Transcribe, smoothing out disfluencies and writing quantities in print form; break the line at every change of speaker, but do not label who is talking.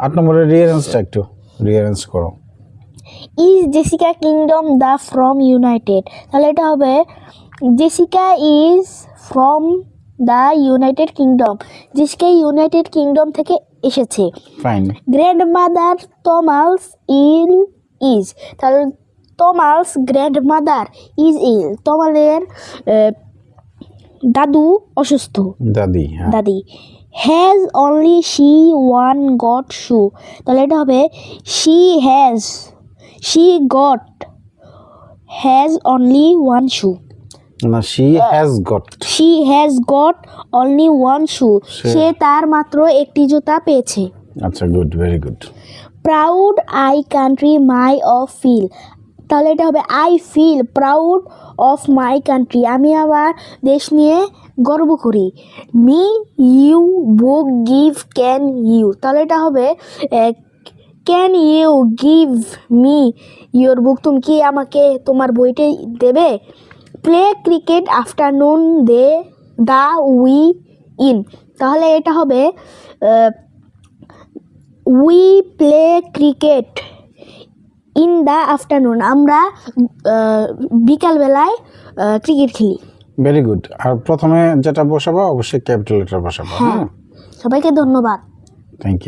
8 নম্বরের রিঅ্যারেঞ্জটা একটু রিঅ্যারেঞ্জ করো।
Is Jessica kingdom the from United, তাহলে এটা হবে Jessica is from the United Kingdom, Jessica United Kingdom থেকে এসেছে।
ফাইন।
গ্র্যান্ডমাদার টমাস ইজ, তাহলে টমাস গ্র্যান্ডমাদার ইজ ইল, তোমাদের দাদু অসুস্থ,
দাদি। হ্যাঁ,
দাদি। Has only she one got shoe, তাহলে এটা হবে she got has only one shoe,
না she has got.
She has got only one shoe, সে তার মাত্র একটি জুতা পেয়েছে।
আচ্ছা, good, very good.
Proud I country my of feel, তাহলে এটা হবে I feel proud of my country, আমি আমার দেশ নিয়ে গর্ব করি। Me you book give can you, তাহলে এটা হবে can you give me your book, তুমি কি আমাকে তোমার বইটা দেবে। Play cricket afternoon the we in, তাহলে এটা হবে we play cricket in the afternoon, আমরা বিকালবেলায় ক্রিকেট খেলি।
Very good. আর প্রথমে যেটা বসাবো অবশ্যই ক্যাপিটাল লেটার বসাবো।
হ্যাঁ, সবাইকে ধন্যবাদ।
Thank you.